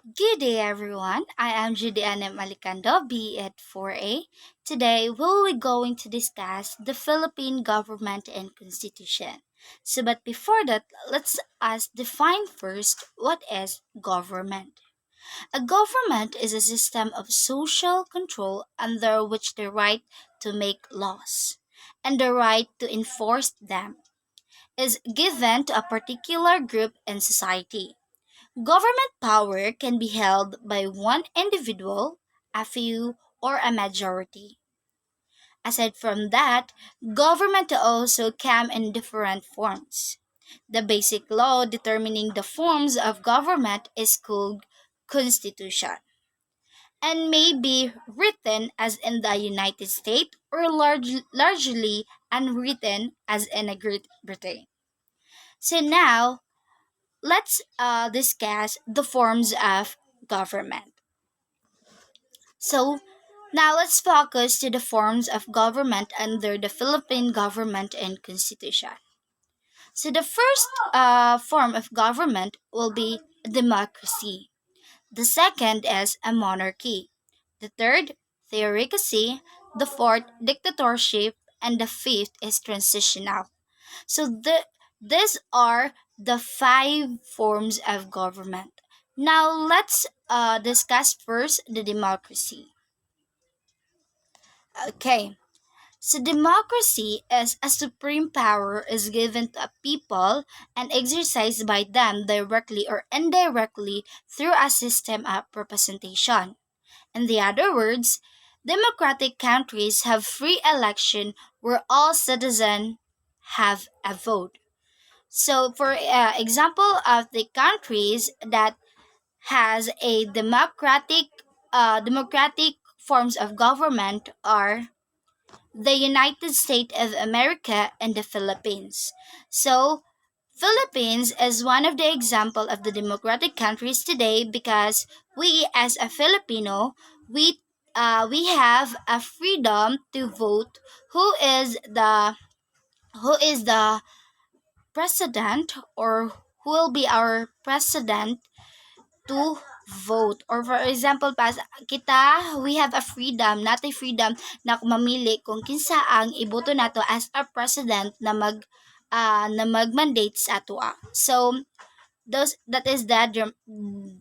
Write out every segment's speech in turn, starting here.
Good day, everyone. I am Judy Malikando, B.Ed 4A. Today, we'll be going to discuss the Philippine government and constitution. But before that, let's us define first what is government. A government is a system of social control under which the right to make laws and the right to enforce them is given to a particular group in society. Government power can be held by one individual, a few, or a majority. Aside from that, government also come in different forms. The basic law determining the forms of government is called constitution and may be written as in the United States or largely unwritten as in a Great Britain. So now, let's discuss the forms of government. So now let's focus to the forms of government under the Philippine government and constitution. So the first form of government will be democracy. The second is a monarchy. The third, theocracy. The fourth, dictatorship. And the fifth is transitional. These are the five forms of government. Now let's discuss first the democracy. Okay, so democracy is a supreme power is given to a people and exercised by them directly or indirectly through a system of representation. In the other words, democratic countries have free election where all citizens have a vote. So, for example of the countries that has a democratic forms of government are the United States of America and the Philippines. So, Philippines is one of the example of the democratic countries today because we as a Filipino we have a freedom to vote who is the president or who will be our president to vote. Or for example, pas kita, we have a freedom, not a freedom na mamili kung kinsa ang iboto nato as a president na mag-mandate sa ato. So, those that is the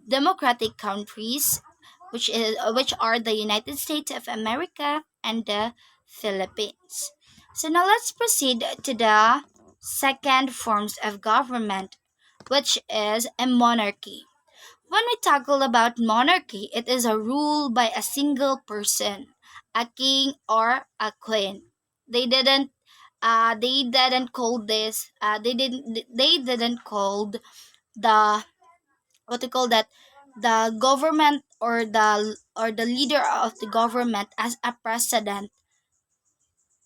democratic countries which are the United States of America and the Philippines. So now let's proceed to the second forms of government, which is a monarchy. When we tackle about monarchy, it is a rule by a single person, a king or a queen. They didn't they didn't call this they didn't call the what you call that the government or the leader of the government as a president,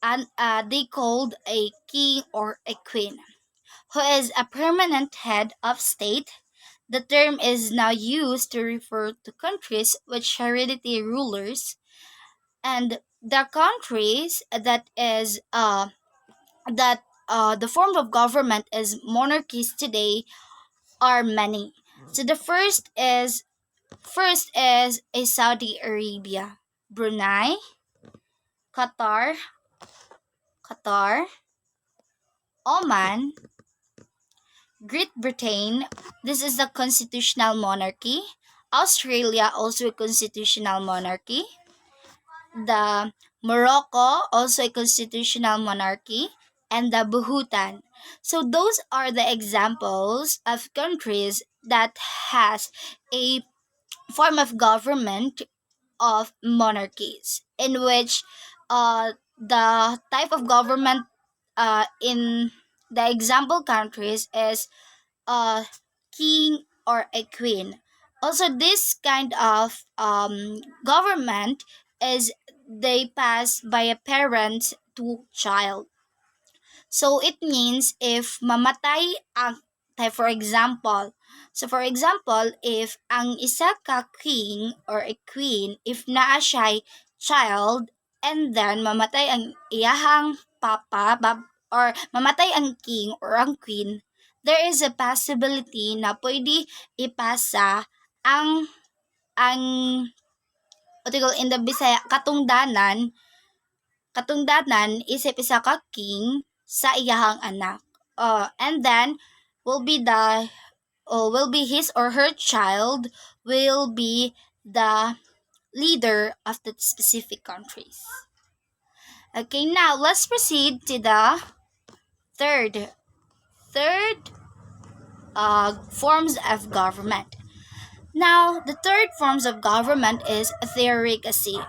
and they called a king or a queen who is a permanent head of state. The term is now used to refer to countries with hereditary rulers, and the countries that the form of government is monarchies today are many. So the first is a Saudi Arabia, Brunei, Qatar, Qatar, Oman, Great Britain. This is the constitutional monarchy. Australia also a constitutional monarchy. The Morocco also a constitutional monarchy, and the Bhutan. So those are the examples of countries that has a form of government of monarchies in which the type of government in the example countries is a king or a queen. Also, this kind of government is they pass by a parent to child. So it means if mamatay ang for example, if ang isa ka king or a queen, if naa siya child, and then mamatay ang iyahang or mamatay ang king or ang queen, there is a possibility na pwede ipasa ang ang what you call in the Bisaya katungdanan isip isa ka king sa iyahang anak. And then will be the will be his or her child will be the leader of the specific countries. Okay, now let's proceed to the third third forms of government. Now, the third forms of government is theocracy.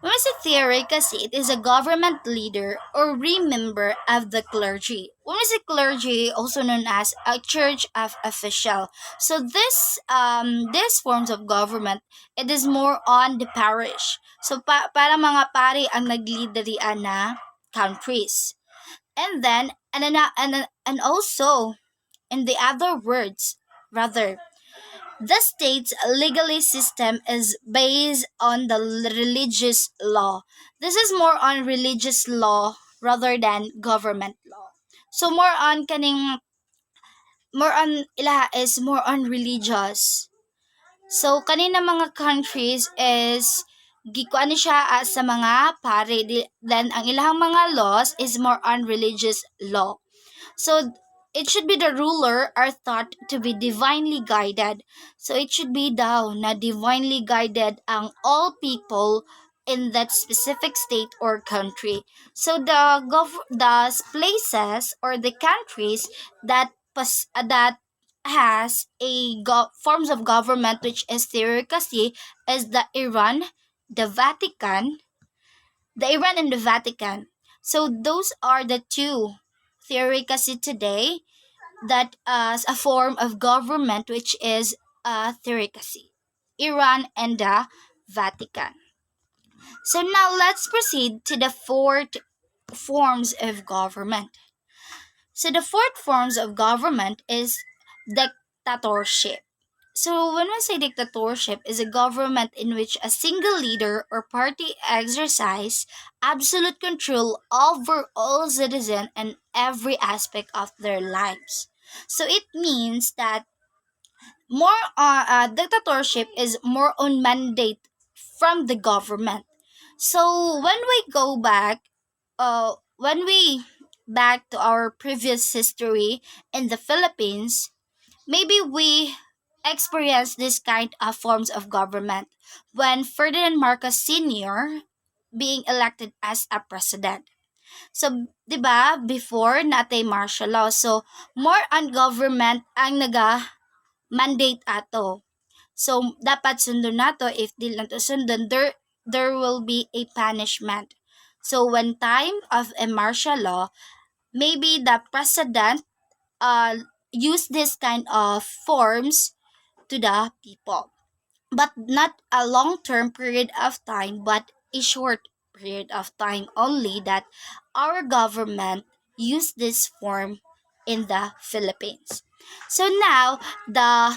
When we say theocracy, it is a government leader or member of the clergy. When we say clergy, also known as a church of official. So this forms of government, it is more on the parish. So para mga pari ang nag-lead darian na countries. And then and also in the other words, rather, the state's legal system is based on the religious law. This is more on religious law rather than government law. So more on ilaha is more on religious. So kanina mga countries is gikuan siya sa mga pare, then ang ilahang mga laws is more on religious law. So it should be the ruler are thought to be divinely guided. So it should be daw na divinely guided ang all people in that specific state or country. So the places or the countries that has forms of government which is theocracy is the Iran and the Vatican. So those are the two theocracy today that as a form of government which is a theocracy. Iran and the Vatican. So now let's proceed to the fourth forms of government. So the fourth forms of government is dictatorship. So when we say dictatorship is a government in which a single leader or party exercise absolute control over all citizens and every aspect of their lives. So it means that more dictatorship is more on mandate from the government. So when we back to our previous history in the Philippines, maybe we experienced this kind of forms of government when Ferdinand Marcos Sr. being elected as a president. So, 'di ba, before natay martial law. So, more on government ang naga-mandate ato. So, dapat sundon nato. If di lang to sundon, there will be a punishment. So, when time of a martial law, maybe the president use this kind of forms to the people, but not a long-term period of time, but a short period of time only that our government used this form in the Philippines. So now the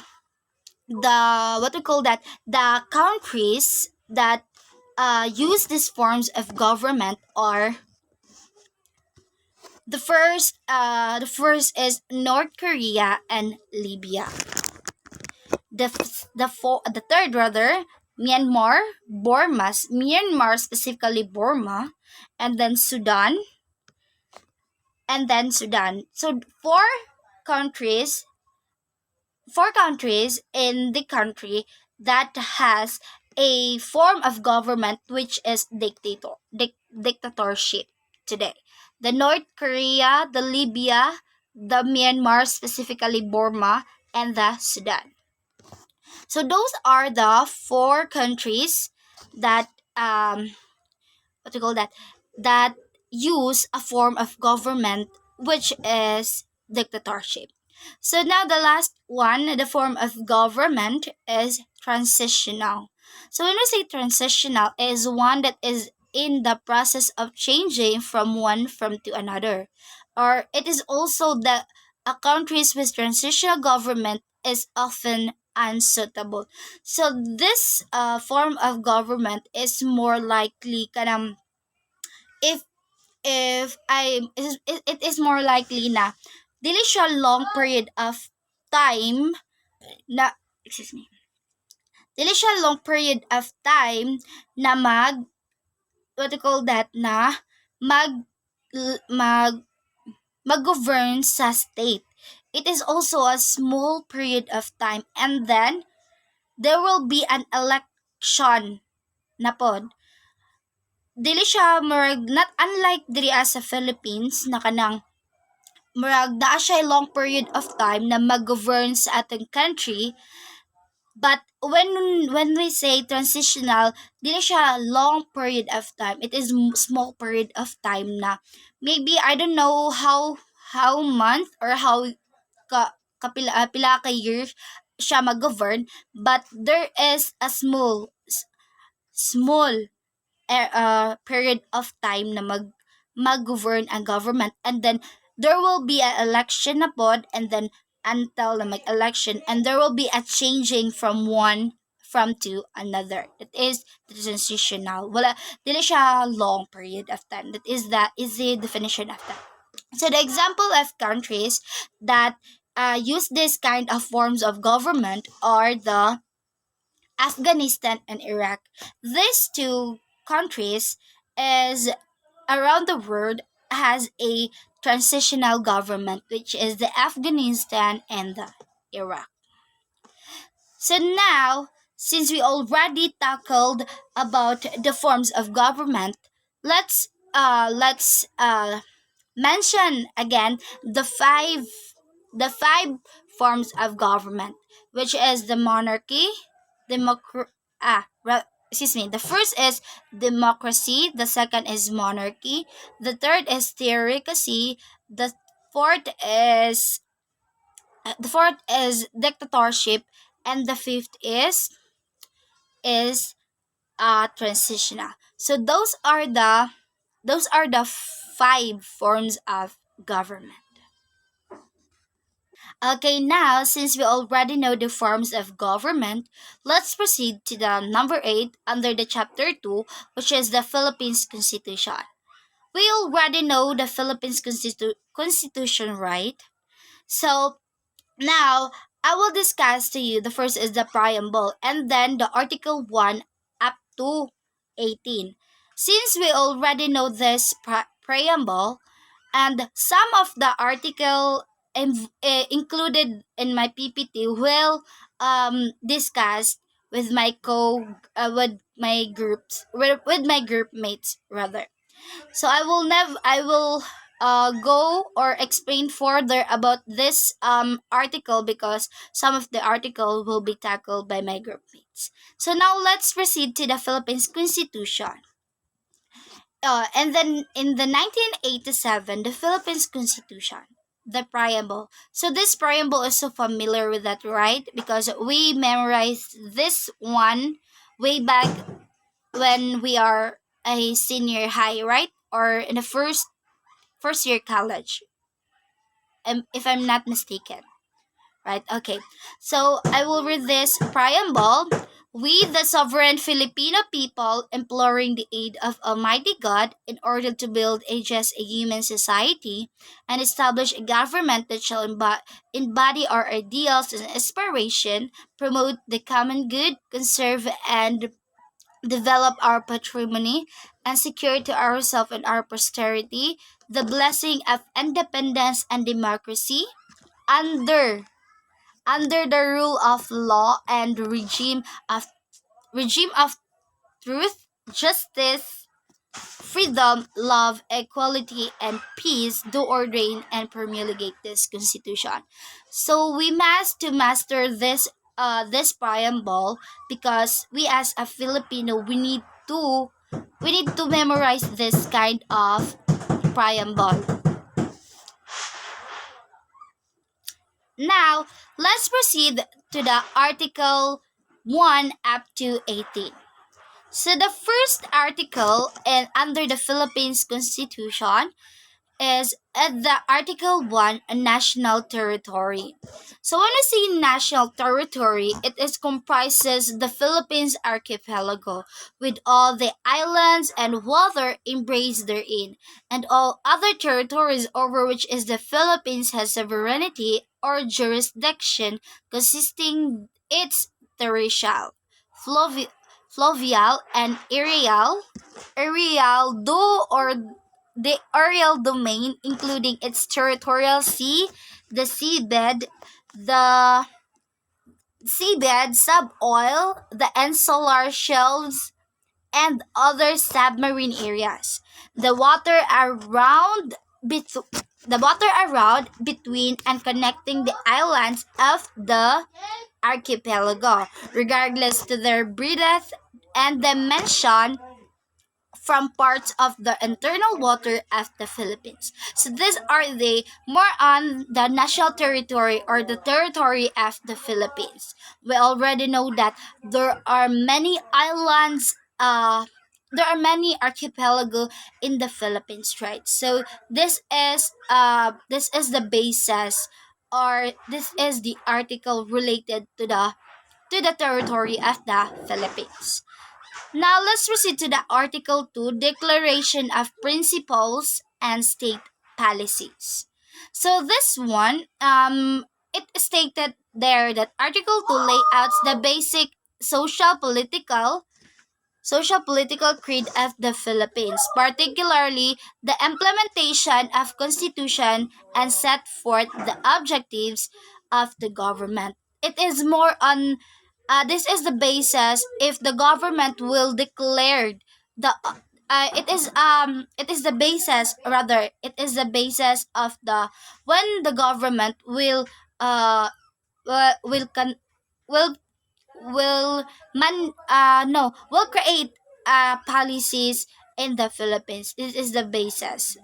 what we call that the countries that use these forms of government are the first is North Korea and Libya. The third rather, Myanmar specifically Burma, and then Sudan. So countries countries in the country that has a form of government which is dictatorship today. The North Korea, the Libya, the Myanmar specifically Burma, and the Sudan. So those are the four countries that what do you call that use a form of government which is dictatorship. So now the last one, the form of government is transitional. So when we say transitional is one that is in the process of changing from one from to another. Or it is also that a countries with transitional government is often unsuitable. So this form of government is more likely if it is more likely na dili siya long period of time na excuse me dili siya long period of time na what you call that, na mag mag mag-govern sa state. It is also a small period of time, and then there will be an election na pod. Dili siya murag not unlike diri sa Philippines na kanang murag naa siya long period of time na mag-govern sa atong country. But when we say transitional, dili siya long period of time. It is small period of time na maybe I don't know how month or how pila ka years siya mag-govern, but there is a small period of time na mag-govern ang government, and then there will be an election na pod, and then until na mag-election, and there will be a changing from to another. That is the transitional. Wala dili siya long period of time. That is the definition of that. So the example of countries that use this kind of forms of government are the Afghanistan and Iraq. These two countries is around the world has a transitional government, which is the Afghanistan and the Iraq. So now, since we already tackled about the forms of government, let's mention again the five forms of government, which is the monarchy, democr excuse me. The first is democracy, the second is monarchy, the third is theocracy, fourth is the fourth is dictatorship, and the fifth is transitional. So those are the five forms of government. Okay, now since we already know the forms of government, let's proceed to the number 8 under the chapter 2, which is the Philippines Constitution. We already know the Philippines Constitution, right? So now I will discuss to you the first is the preamble, and then the article 1 up to 18. Since we already know this preamble, and some of the article included in my PPT will discuss with my with my groups with my group mates rather. So I will go or explain further about this article because some of the article will be tackled by my group mates. So now let's proceed to the Philippines Constitution. And then in the 1987, the Philippines Constitution, the preamble. So this preamble is so familiar with that, right? Because we memorized this one way back when we are a senior high, right? Or in the first year college, if I'm not mistaken. Right, okay. So I will read this preamble. We, the sovereign Filipino people, imploring the aid of Almighty God in order to build a human society and establish a government that shall embody our ideals and aspiration, promote the common good, conserve and develop our patrimony, and secure to ourselves and our posterity the blessing of independence and democracy under the rule of law and regime of truth, justice, freedom, love, equality, and peace do ordain and promulgate this constitution. So we must to master this preamble because we as a Filipino we need to memorize this kind of preamble. Now, let's proceed to the article 1 up to 18. So the first article and under the Philippines Constitution is at the Article 1, a national territory. So when we say national territory, it is comprises the Philippines archipelago with all the islands and water embraced therein, and all other territories over which is the Philippines has sovereignty or jurisdiction consisting its territorial. fluvi- fluvial, and aerial do or the aerial domain, including its territorial sea, the seabed, the suboil, the insular shelves, and other submarine areas. The water around bet- the water around, between, and connecting the islands of the archipelago, regardless to their breadth and dimension, from parts of the internal water of the Philippines. So these are the more on the national territory or the territory of the Philippines. We already know that there are many islands, there are many archipelago in the Philippines, right? So this is the basis, or this is the article related to the territory of the Philippines. Now let's proceed to the Article 2, Declaration of Principles and State Policies. So this one, it stated there that Article 2 layouts the basic social political creed of the Philippines, particularly the implementation of constitution, and set forth the objectives of the government. It is more on this is the basis if the government will declare the it is the basis, rather it is the basis of the when the government will will will will create policies in the Philippines. This is the basis.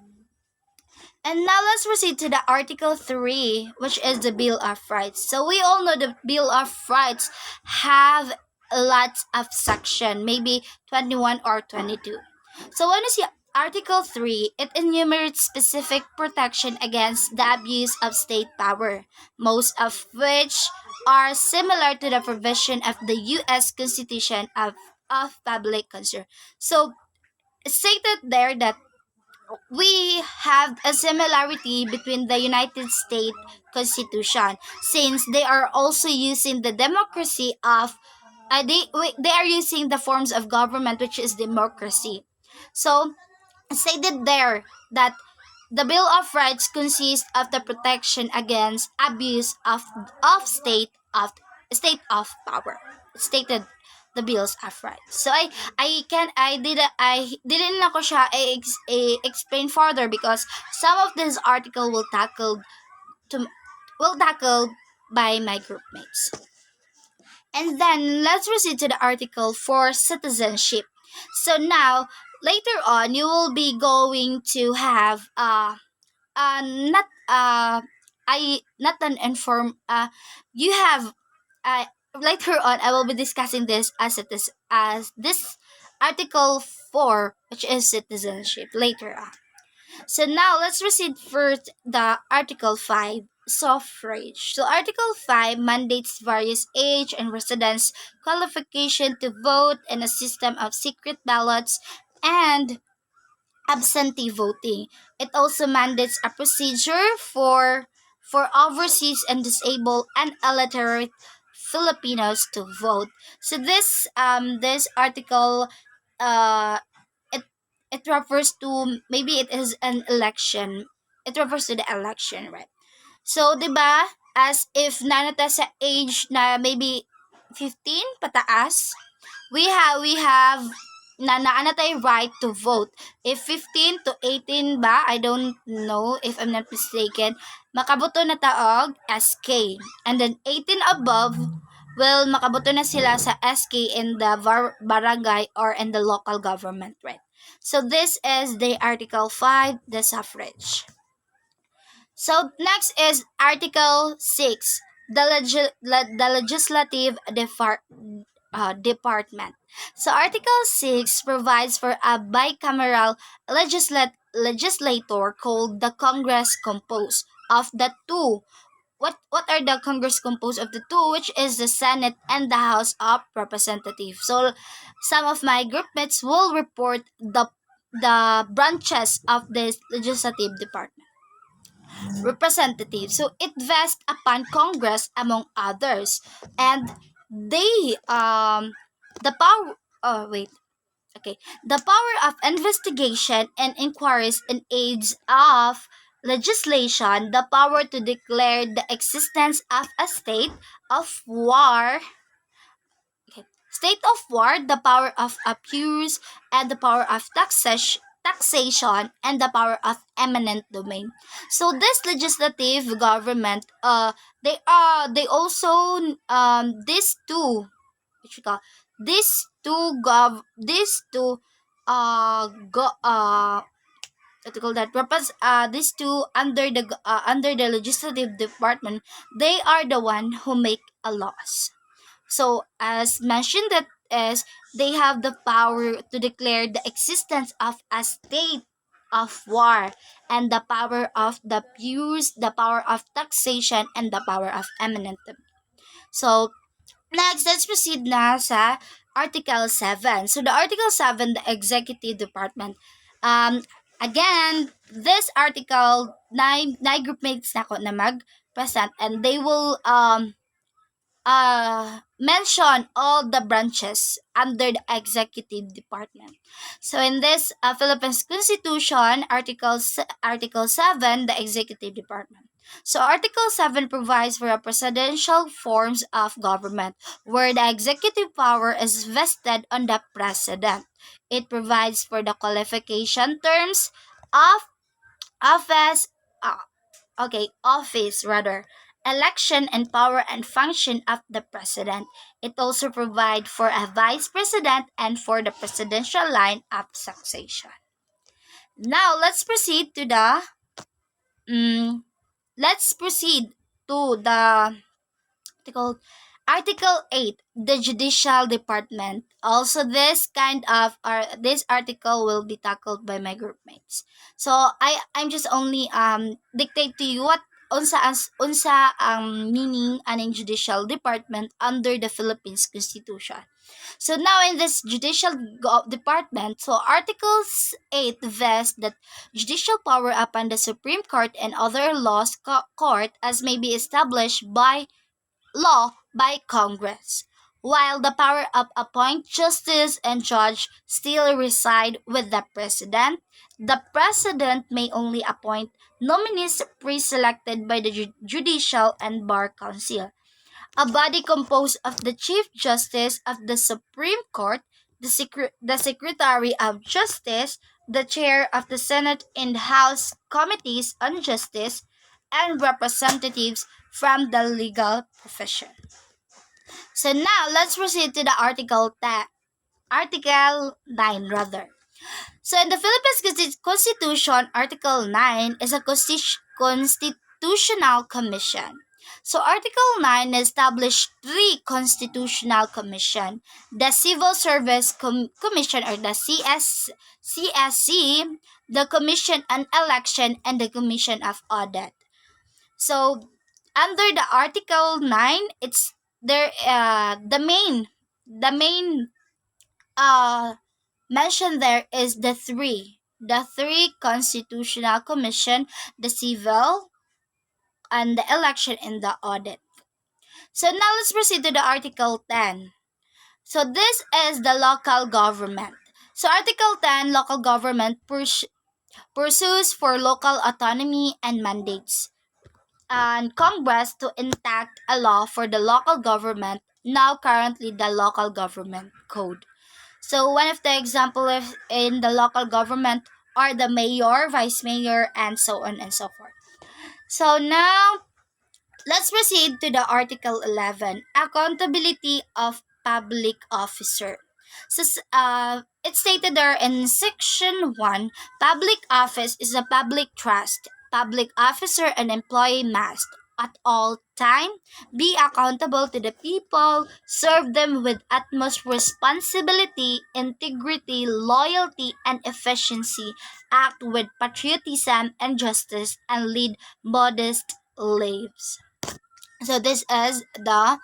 And now let's proceed to the Article 3, which is the Bill of Rights. So we all know the Bill of Rights have lots of section, maybe 21 or 22. So when you see Article 3, it enumerates specific protection against the abuse of state power, most of which are similar to the provision of the U.S. Constitution of public concern. So stated there that we have a similarity between the United States Constitution, since they are also using the democracy of they are using the forms of government, which is democracy. So stated there that the Bill of Rights consists of the protection against abuse of state of power. Stated the Bills of Rights. So I didn't ako siya explain further because some of this article to will tackle by my group mates. And then let's proceed to the article for citizenship. So now later on you will be going to have not I not an inform you have later on I will be discussing this as this article 4, which is citizenship, later on. So now let's proceed first the Article 5, suffrage. So Article 5 mandates various age and residence qualification to vote in a system of secret ballots and absentee voting. It also mandates a procedure for overseas and disabled and illiterate Filipinos to vote. So this article uh it it refers to, maybe it is an election. It refers to the election, right? So, 'di ba? As if nanata sa age na maybe 15 pataas, we have na tayo right to vote. If 15 to 18 ba, I don't know if I'm not mistaken, makaboto na taog SK. And then 18 above, well, makaboto na sila sa SK in the barangay or in the local government, right? So this is the Article 5, the suffrage. So next is Article 6, the legislative department. So Article 6 provides for a bicameral legislator called the Congress, composed of the two. What are the Congress composed of the two, which is the Senate and the House of Representatives. So some of my group mates will report the branches of this legislative department. Representative. So it vests upon Congress among others, and they The power. Oh wait. Okay. The power of investigation and inquiries in aids of legislation, the power to declare the existence of a state of war. Okay. State of war, the power of abuse, and the power of taxation, and the power of eminent domain. So this legislative government, they also these two, what you call these two go what you call that purpose these two under the legislative department, they are the one who make a laws. So, as mentioned, that is, they have the power to declare the existence of a state of war, and the power of the abuse, the power of taxation, and the power of eminent domain. So, next, let's proceed na sa Article 7. So, the Article 7, the Executive Department. Again, this article, nine groupmates na ako na mag-present, and they will mention all the branches under the executive department. So in this Philippines Constitution, Article 7, the executive department. So Article 7 provides for a presidential forms of government where the executive power is vested on the president. It provides for the qualification terms of office office rather, election and power and function of the president. It also provides for a vice president and for the presidential line of succession. Now mm, let's proceed to the article Article 8, the Judicial Department. Also, this article will be tackled by my group mates. So I'm just only dictate to you what unsa ang meaning aning judicial department under the Philippines Constitution. So now in this department, so Articles 8 vests that judicial power upon the Supreme Court and other laws court as may be established by law by Congress, while the power of appoint justice and judge still reside with the president. The president may only appoint nominees pre-selected by the judicial and bar council, a body composed of the chief justice of the Supreme Court, the secretary of justice, the chair of the Senate and House committees on justice, and representatives from the legal profession. So now let's proceed to the Article 9 rather. So in the Philippines Constitution, Article 9 is a constitutional commission. So Article 9 established three constitutional commission: the Civil Service Commission or the CSC, the Commission on Election, and the Commission of Audit. So under the Article 9, it's there the main mentioned there is the three constitutional commission, the civil and the election and the audit. So now let's proceed to the Article 10. So this is the local government. So Article 10, local government pursues for local autonomy and mandates and Congress to enact a law for the local government, now currently the local government code. So one of the examples in the local government are the mayor, vice mayor, and so on and so forth. So now let's proceed to the Article 11, accountability of public officer. So it's stated there in Section 1, public office is a public trust. Public officer and employee must, at all time, be accountable to the people, serve them with utmost responsibility, integrity, loyalty, and efficiency, act with patriotism and justice, and lead modest lives. So this is the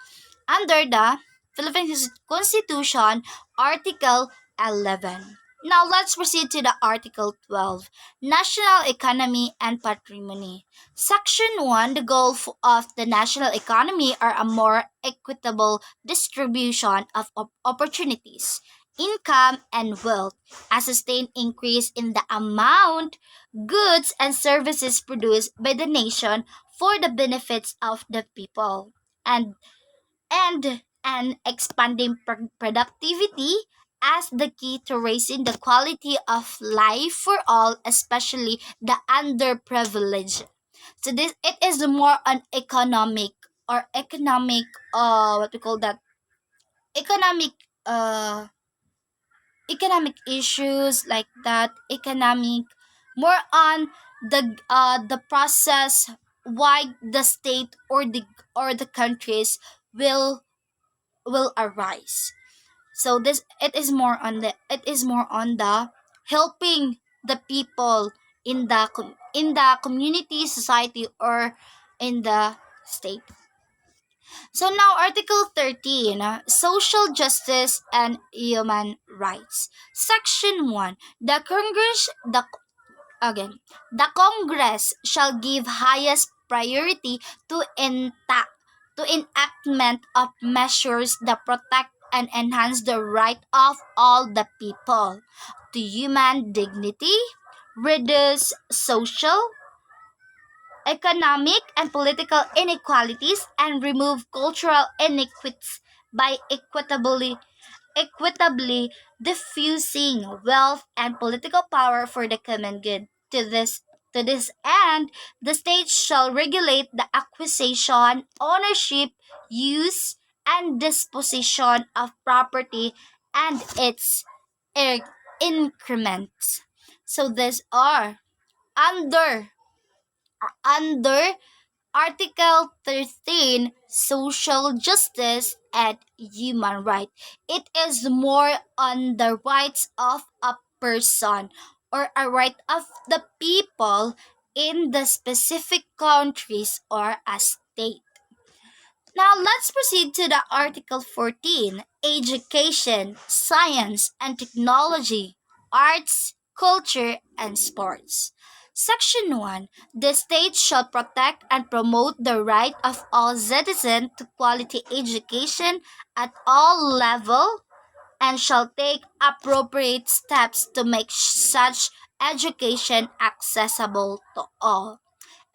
under the Philippine Constitution, Article 11. Now let's proceed to the Article 12, National Economy and Patrimony. Section 1, the goal of the national economy are a more equitable distribution of opportunities, income, and wealth, a sustained increase in the amount, goods, and services produced by the nation for the benefits of the people, and and expanding productivity as the key to raising the quality of life for all, especially the underprivileged. So this it is more on economic what we call that economic uh economic issues like that, economic more on the process why the state or the countries will arise. So this it is more on the helping the people in the community, society, or in the state. So now Article 13, Social Justice and Human Rights. Section 1, again, the Congress shall give highest priority to enactment of measures that protect and enhance the right of all the people to human dignity, reduce social, economic, and political inequalities, and remove cultural inequities by equitably diffusing wealth and political power for the common good. To this end, the state shall regulate the acquisition, ownership, use, and disposition of property and its er- increments. So these are under under Article 13, Social Justice and Human Right. It is more on the rights of a person or a right of the people in the specific countries or a state. Now let's proceed to the Article 14, Education, Science and Technology, Arts, Culture, and Sports. Section 1, the state shall protect and promote the right of all citizens to quality education at all levels and shall take appropriate steps to make such education accessible to all.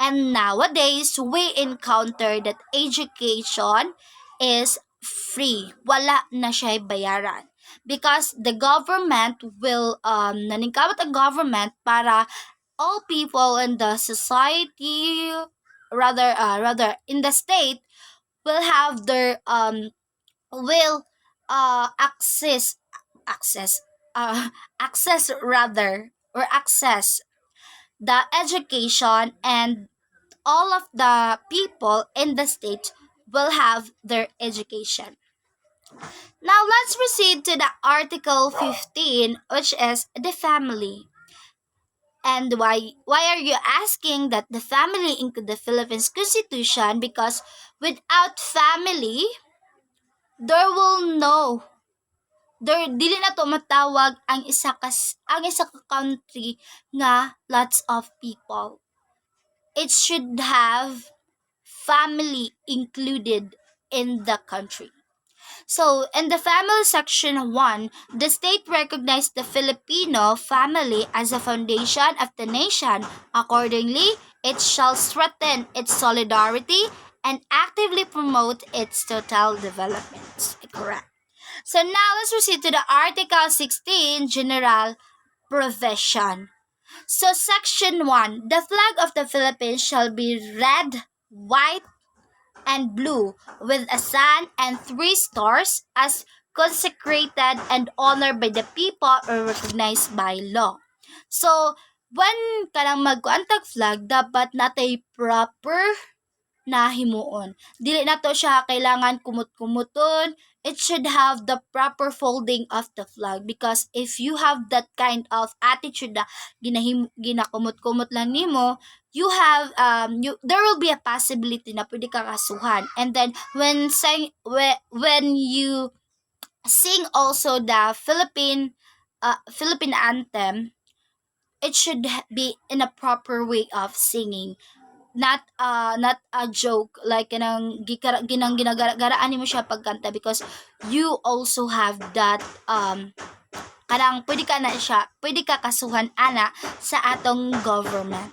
And nowadays, we encounter that education is free. Wala na siya bayaran. Because the government will, naningkamot ang government para all people in the society, rather in the state, will have their, will, access, access, uh, access rather, or access the education, and all of the people in the state will have their education. Now let's proceed to the Article 15, which is the family. And why are you asking that the family into the Philippines Constitution? Because without family, there will no there dili na to matawag ang isa ka country nga lots of people. It should have family included in the country. So, in the family section 1, the state recognized the Filipino family as a foundation of the nation. Accordingly, it shall strengthen its solidarity and actively promote its total development. Correct. So now let's proceed to the Article 16, General Provision. So, Section 1, the flag of the Philippines shall be red, white, and blue with a sun and three stars as consecrated and honored by the people or recognized by law. So, when kanang magkuantag flag, dapat natay proper na himuon. Dili na to siya kailangan kumut-kumuton. It should have the proper folding of the flag because if you have that kind of attitude na ginakumut-kumot lang nimo, you have there will be a possibility na pwede ka kasuhan. And then when you sing also the Philippine Philippine anthem, it should be in a proper way of singing, not a joke like ginagagaraan mo siya pagkanta, because you also have that kanang pwede ka kasuhan ana sa atong government.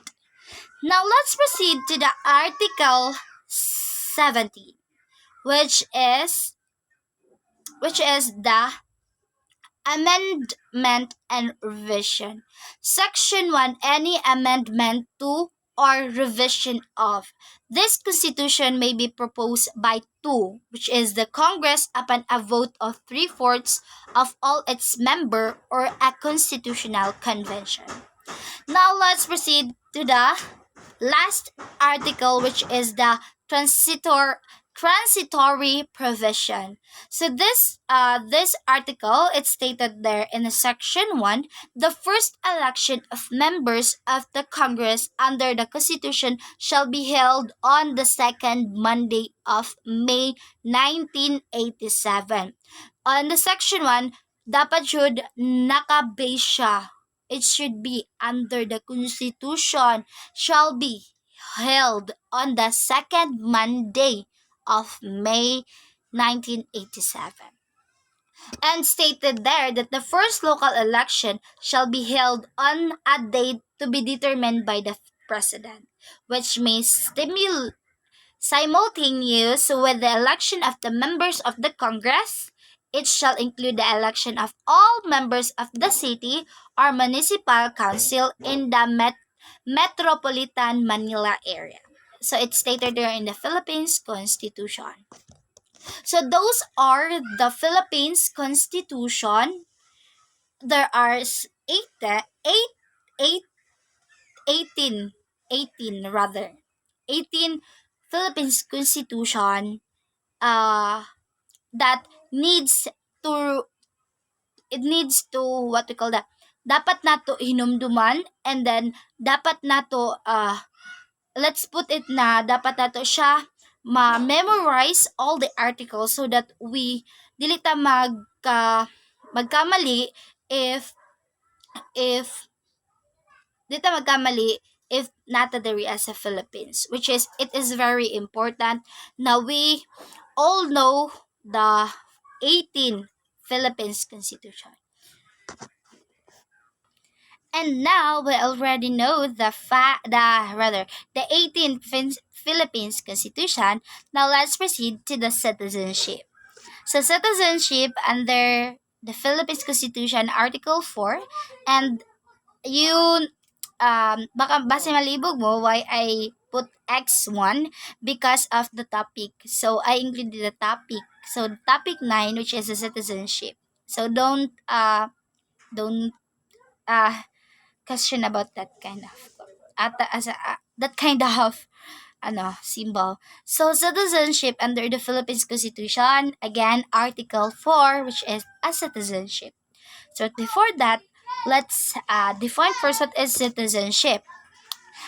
Now let's proceed to the article 70, which is the amendment and revision. Section 1, any amendment to or revision of this constitution may be proposed by two, which is the Congress upon a vote of three-fourths of all its member, or a constitutional convention. Now let's proceed to the last article, which is the transitory provision. So this article, it's stated there in section 1, the first election of members of the Congress under the Constitution shall be held on the second Monday of May 1987. On the section 1, dapat should nakabase siya. It should be under the Constitution, shall be held on the second Monday of May 1987. And stated there that the first local election shall be held on a date to be determined by the President, which may simultaneous with the election of the members of the Congress. It shall include the election of all members of the city or municipal council in the metropolitan Manila area. So it's stated there in the Philippines Constitution. So those are the Philippines Constitution. There are eight, eight, 18, 18 rather, 18 Philippines Constitution that needs to it needs to what we call that, dapat nato hinumduman, and then dapat nato let's put it na dapat nato siya ma-memorize all the articles, so that we dili ta magkamali if dito magkamali if nata diri as a Philippines, which is it is very important. Now we all know the 18 Philippines Constitution. And now we already know the 18th Philippines Constitution. Now let's proceed to the citizenship. So citizenship under the Philippines Constitution Article 4, and yun baka base malibog mo why I put X1, because of the topic. So I included the topic. So topic 9, which is the citizenship. So don't question about that kind of that kind of symbol. So citizenship under the Philippines Constitution, again Article 4, which is a citizenship. So before that, let's define first what is citizenship.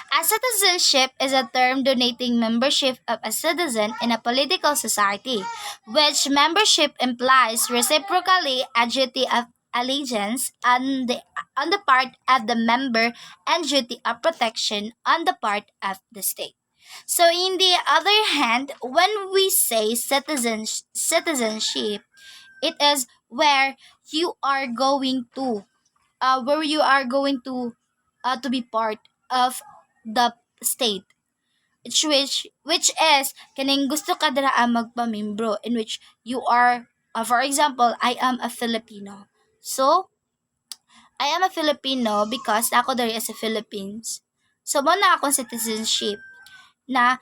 A citizenship is a term denoting membership of a citizen in a political society, which membership implies reciprocally a duty of allegiance on the part of the member and duty of protection on the part of the state. So, in the other hand, when we say citizenship, it is where you are going to be part of the state, which is kaning gusto ka dira magpamimbro, in which you are for example, I am a Filipino. So I am a Filipino because ako diri sa Philippines. So mo na akong citizenship na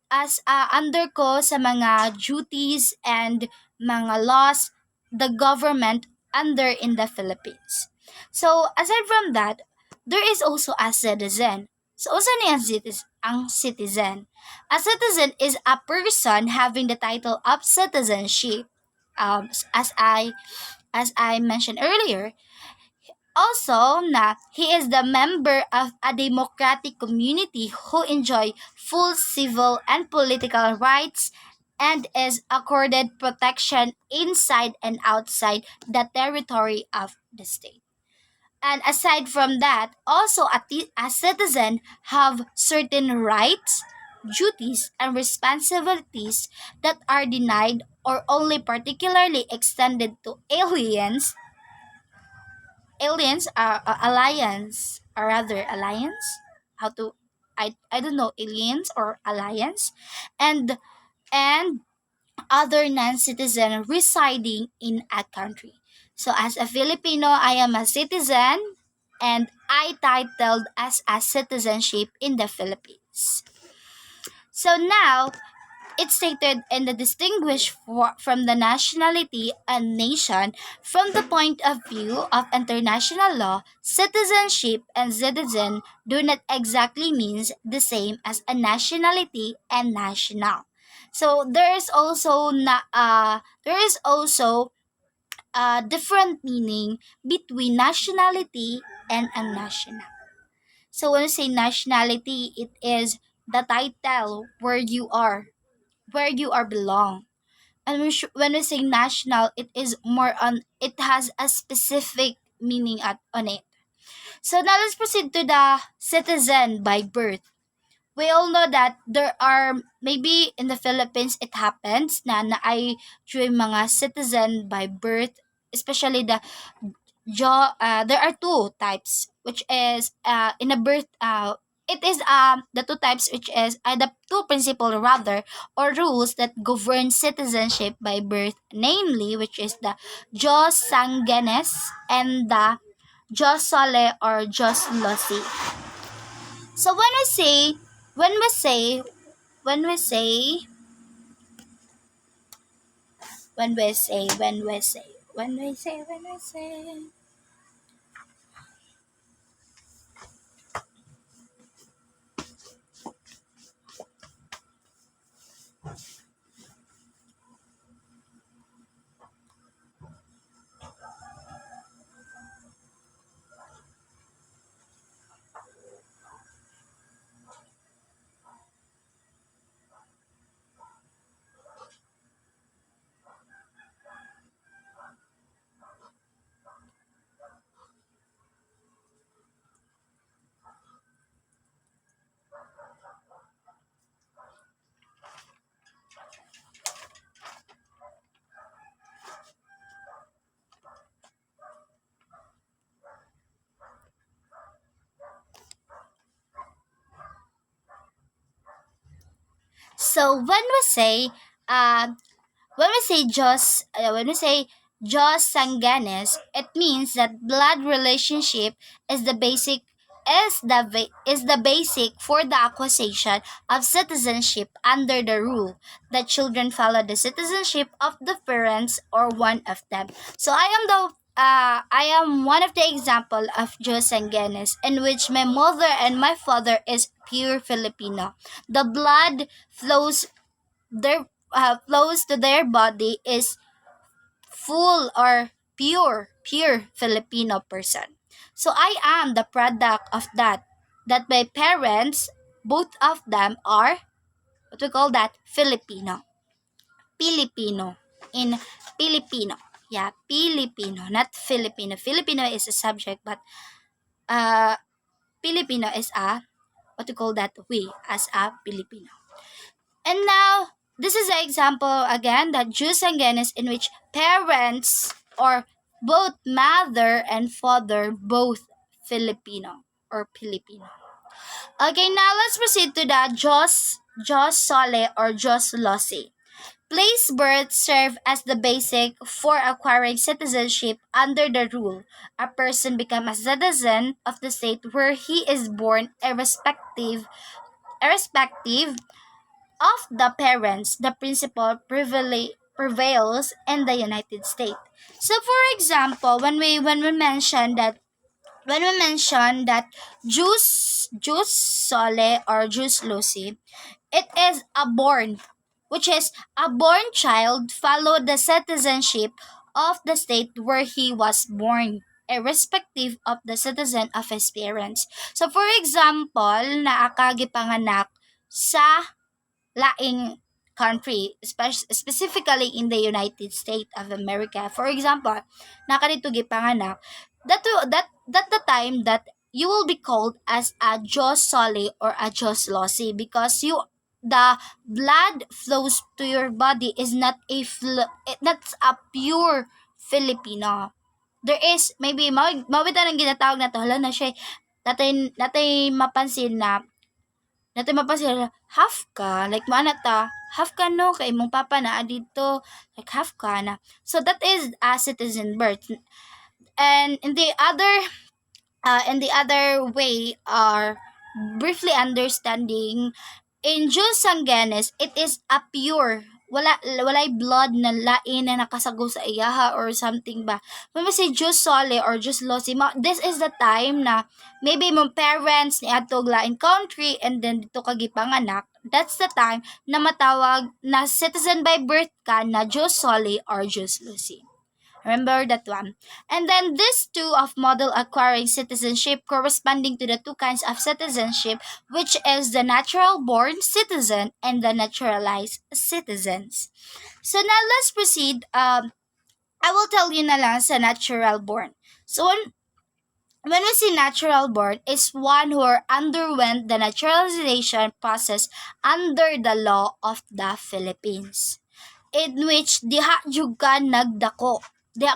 as under ko sa mga duties and mga laws the government under in the Philippines. So aside from that, there is also a citizen. So usa ni ang citizen. A citizen is a person having the title of citizenship. As I mentioned earlier, also na he is the member of a democratic community who enjoy full civil and political rights and is accorded protection inside and outside the territory of the state. And aside from that, also a citizen have certain rights, duties, and responsibilities that are denied or only particularly extended to aliens are alliance or rather alliance, how to, I don't know, aliens or alliance, and other non-citizen residing in a country. So as a Filipino, I am a citizen and I titled as a citizenship in the Philippines. So now it's stated in the from the nationality and nation from the point of view of international law. Citizenship and citizen do not exactly means the same as a nationality and national. So there is also a different meaning between nationality and unnational. So when you say nationality, it is the title where you are belong. And when we say national, it is more on, it has a specific meaning on it. So now let's proceed to the citizen by birth. We all know that there are, maybe in the Philippines it happens na ay yung mga citizen by birth, especially the there are two types, which is in a birth it is the two types, which is the two principle rather, or rules that govern citizenship by birth, namely, which is the jus sanguinis and the jus sole or jus loci. So when we say when we say when we say when we say when we say when we say so uh when we say Jos sanguinis, it means that blood relationship is the basic is the basic for the acquisition of citizenship under the rule that children follow the citizenship of the parents or one of them. So I am one of the example of Jos sanguinis, in which my mother and my father is pure Filipino. The blood flows to their body is full or pure Filipino person. So I am the product of that my parents, both of them are what we call that Filipino in Filipino. Yeah, Filipino, not Filipino. Filipino is a subject, but uh Filipino is a what we call that we as a Filipino. And now, this is an example again that Jews and Guineas in which parents or both mother and father both Filipino or Filipino. Okay, now let's proceed to the Jos Sole or Jos Loci. Place birth serve as the basic for acquiring citizenship under the rule. A person becomes a citizen of the state where he is born irrespective of the parents, the principle prevails in the United States. So, for example, when we mention that juice sole or juice lucy, it is a born, which is a born child follow the citizenship of the state where he was born, irrespective of the citizen of his parents. So, for example, naakagipanganak sa laing country, specifically in the United States of America. For example, nakanito gipanganak, that the time that you will be called as a Diyos Soli or a Diyos Losi, because the blood flows to your body is not that's a pure Filipino. There is maybe mawita ng ginatawag na to, hala na siya, natay mapansin na, half ka, like maana ta, half ka no, kay mong papa na dito, like half ka na. So that is a citizen birth. And in the other way are briefly understanding, in Diyos Sanggenes, it is a pure, walay blood na lain na nakasago sa iyaha or something ba. When we say Diyos Sole or Diyos Losi, this is the time na maybe mong parents ni atog lain country and then dito ka gipanganak. That's the time na matawag na citizen by birth ka na Diyos Sole or Diyos Losi. Remember that one. And then these two of model acquiring citizenship corresponding to the two kinds of citizenship, which is the natural born citizen and the naturalized citizens. So now let's proceed. I will tell you na lang sa natural born. So when we say natural born, is one who underwent the naturalization process under the law of the Philippines, in which diha jud ka nagdako, diha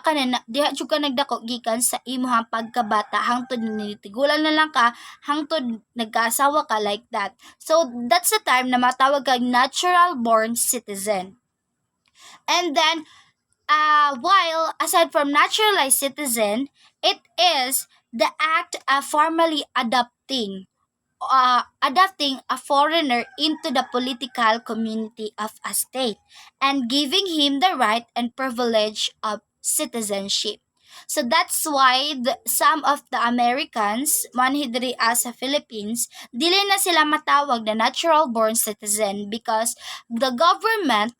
jud ka nagdako gikan sa imong pagkabata hangtod nitigulan na lang ka hangtod nagkaasawa ka, like that. So that's the time na matawag kag natural born citizen. And then while aside from naturalized citizen, it is the act of formally adopting a foreigner into the political community of a state and giving him the right and privilege of citizenship. So that's why some of the Americans, manhidri as sa Philippines, dili na sila matawag na natural born citizen, because the government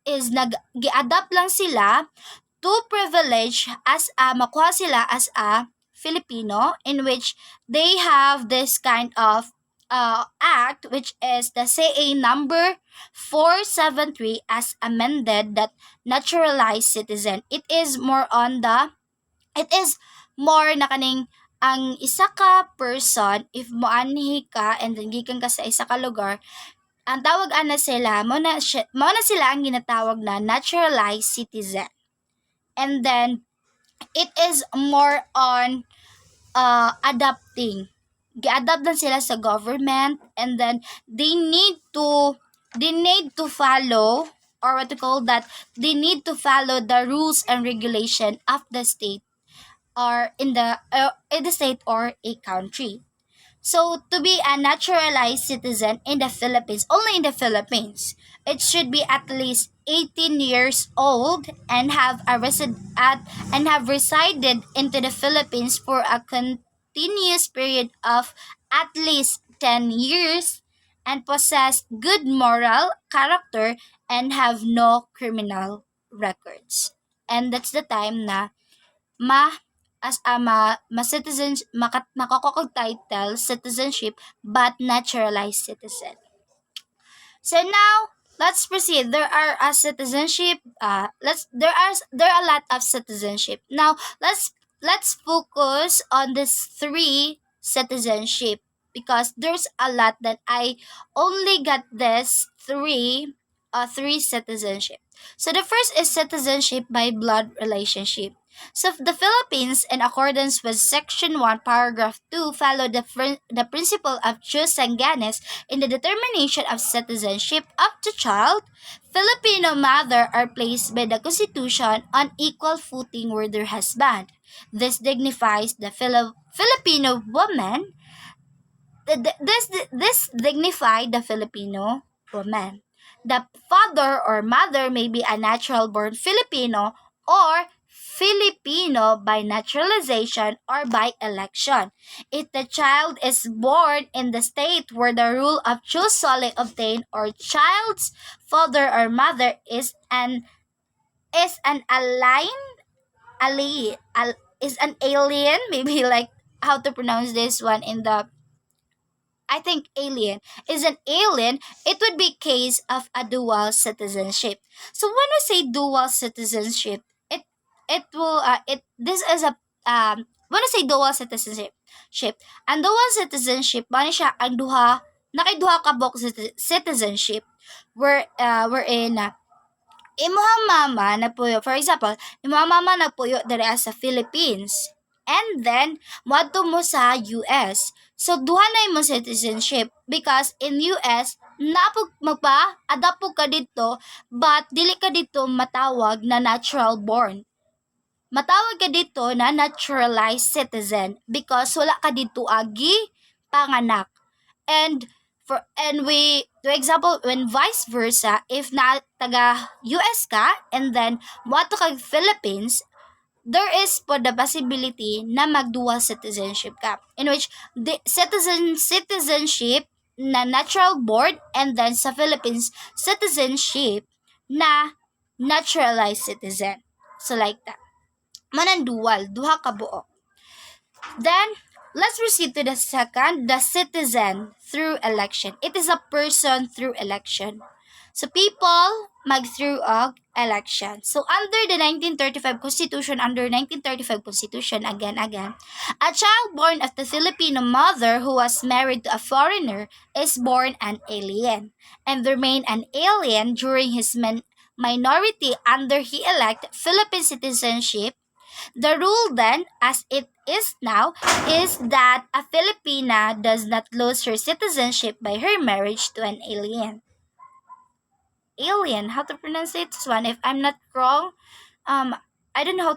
is nag-gi-adopt lang sila to privilege as a makuha sila as a Filipino, in which they have this kind of act, which is the CA number 473 as amended, that naturalized citizen. It is more na kaning ang isa ka person, if moanhi ka and then gikan ka sa isa ka lugar, ang tawag ana sila mo na sila ang ginatawag na naturalized citizen. And then it is more on adapting. Gi-adapt lang sila sa government, and then they need to follow, or what to call that, they need to follow the rules and regulation of the state, or in the state or a country. So, to be a naturalized citizen in the Philippines, only in the Philippines, it should be at least 18 years old and have resided into the Philippines for a continuous period of at least 10 years, and possess good moral character and have no criminal records. And that's the time na ma as a citizen, makakokog title citizenship but naturalized citizen. So now let's proceed. There are a citizenship. There are a lot of citizenship. Now let's focus on this three citizenship, because there's a lot that I only got this three citizenship. So the first is citizenship by blood relationship. So the Philippines, in accordance with Section 1, Paragraph 2, follow the principle of jus sanguinis in the determination of citizenship of the child. Filipino mother are placed by the Constitution on equal footing with their husband. This dignifies the Filipino woman. This dignifies the Filipino woman. The father or mother may be a natural born Filipino or Filipino by naturalization or by election. If the child is born in the state where the rule of jus soli obtained, or child's father or mother is an alien, maybe like how to pronounce this one in the I think alien is an alien, it would be case of a dual citizenship. So when we say dual citizenship, it will it this is a when I say dual citizenship, ang dual citizenship man siya ang duha nakiduha ka bok citizenship wherein imuhang mama nagpuyo, for example, imuhang mama nagpuyo diri sa Philippines. And then, moadto mo sa US. So, duha na mo citizenship because in US, napog magpa-adapt po ka dito, but dili ka dito matawag na natural born. Matawag ka dito na naturalized citizen because wala ka dito agi panganak. And to example, when vice versa, if na taga US ka and then moadto kag Philippines, there is po the possibility na magdual citizenship ka, in which the citizenship na natural born and then sa Philippines citizenship na naturalized citizen. So like that. Manang duha ka buo. Then, let's proceed to the second, the citizen through election. It is a person through election. So, people mag-through of election. So, under the 1935 Constitution, again, a child born of the Filipino mother who was married to a foreigner is born an alien and remain an alien during his minority under he elect Philippine citizenship. The rule then, as it is now, is that a Filipina does not lose her citizenship by her marriage to an alien. Alien, how to pronounce it? This one, if I'm not wrong, I don't know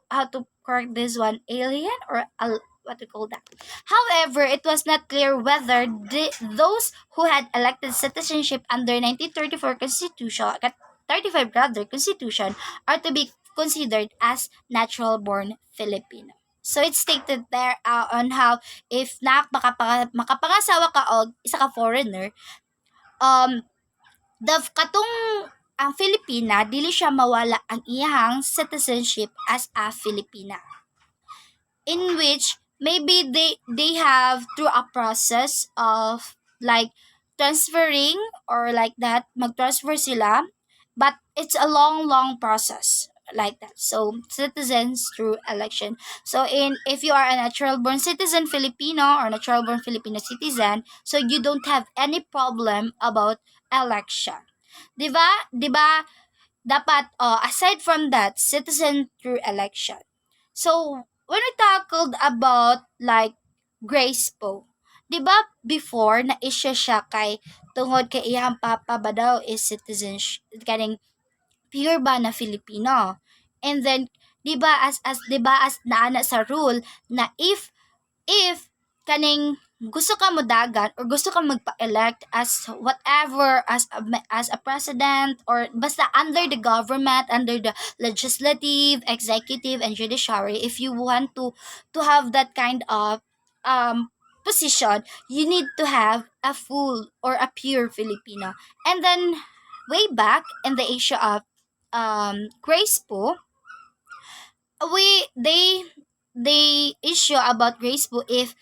how to correct this one. Alien or what to call that. However, it was not clear whether those who had elected citizenship under 1934 Constitution, 35 rather Constitution, are to be considered as natural born Filipino. So it's stated there on how if makapangasawa ka og isa ka foreigner, um the katong ang Filipina dili siya mawala ang iyang citizenship as a Filipina, in which maybe they have through a process of like transferring or like that mag-transfer sila, but it's a long process like that. So citizens through election. So in if you are a natural born citizen Filipino or natural born Filipino citizen, so you don't have any problem about election. 'Di ba? 'Di ba dapat aside from that citizen through election. So when we tackled about like Grace po, 'di ba before na issue siya kay tungod kay iyang papa ba daw is citizenship kaning pure ba na Filipino. And then 'di ba as 'di ba as naana sa rule na if kaning gusto ka mo dagan or gusto ka magpa-elect as whatever as a president or basta under the government, under the legislative, executive and judiciary, if you want to have that kind of position, you need to have a full or a pure Filipino. And then way back in the issue of Grace po, we they issue about Grace po if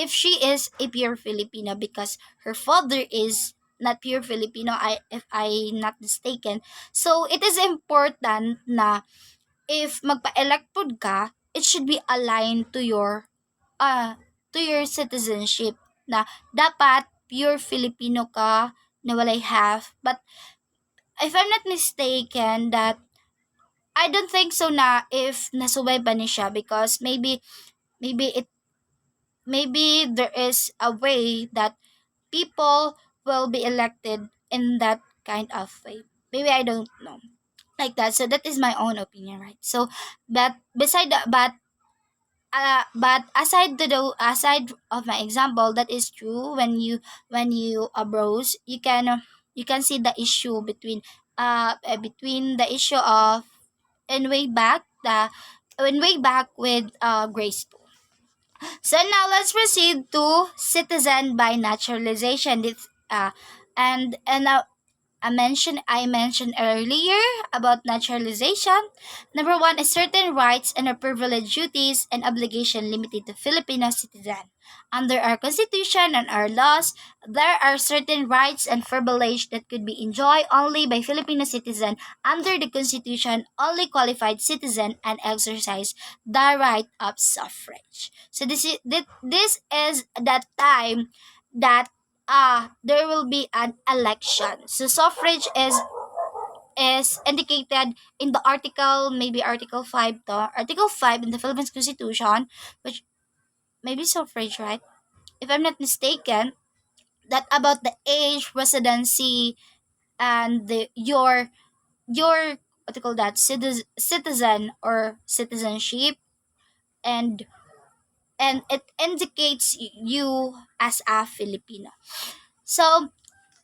she is a pure Filipino because her father is not pure Filipino, if I not mistaken. So it is important na if magpa-elect pud ka, it should be aligned to your citizenship, na dapat pure Filipino ka na walay half. But if I'm not mistaken, that I don't think so na if nasubay ba ni siya because maybe it maybe there is a way that people will be elected in that kind of way. Maybe I don't know. Like that. So that is my own opinion, right? So but beside that, but aside of my example, that is true. When you browse, you can see the issue between the issue of and way back the when way back with Grace. So now let's proceed to citizen by naturalization. This and now I mentioned earlier about naturalization. Number one is certain rights and privilege, duties and obligation limited to Filipino citizen. Under our constitution and our laws, there are certain rights and privilege that could be enjoyed only by Filipino citizen. Under the constitution, only qualified citizen and exercise the right of suffrage. So this is that time that there will be an election. So suffrage is indicated in the article, maybe article 5 to article 5 in the Philippines Constitution, which maybe suffrage, right? If I'm not mistaken, that about the age, residency, and your what do you call that, citizen or citizenship, and it indicates you as a Filipino. So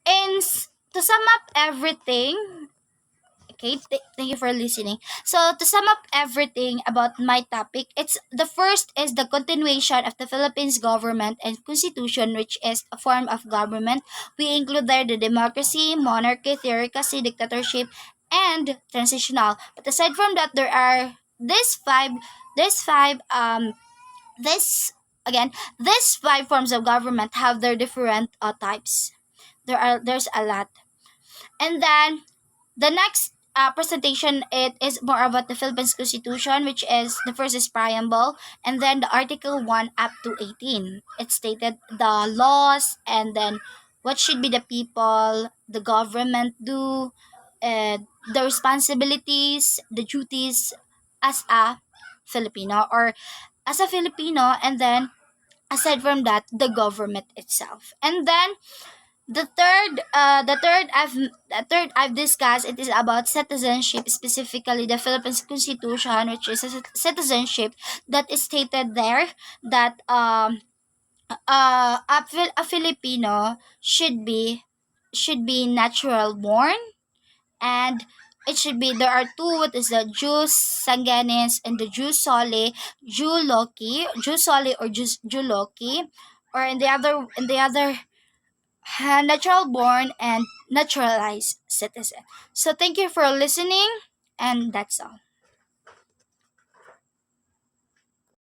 to sum up everything, okay, thank you for listening. So to sum up everything about my topic, it's the first is the continuation of the Philippines government and constitution, which is a form of government. We include there the democracy, monarchy, theocracy, dictatorship, and transitional. But aside from that, there are these five this again these five forms of government have their different types. There's a lot. And then the next presentation, it is more about the Philippines Constitution, which is the first is preamble, and then the Article 1 up to 18. It stated the laws, and then what should be the people, the government do, uh, the responsibilities, the duties as a Filipino or as a Filipino, and then aside from that, the government itself. And then the third I've discussed, it is about citizenship, specifically the Philippines Constitution, which is a citizenship that is stated there that a Filipino should be natural born, and it should be there are two, what is the jus sanguinis and the jus soli or jus loci, or in the other natural born and naturalized citizen. So thank you for listening, and that's all.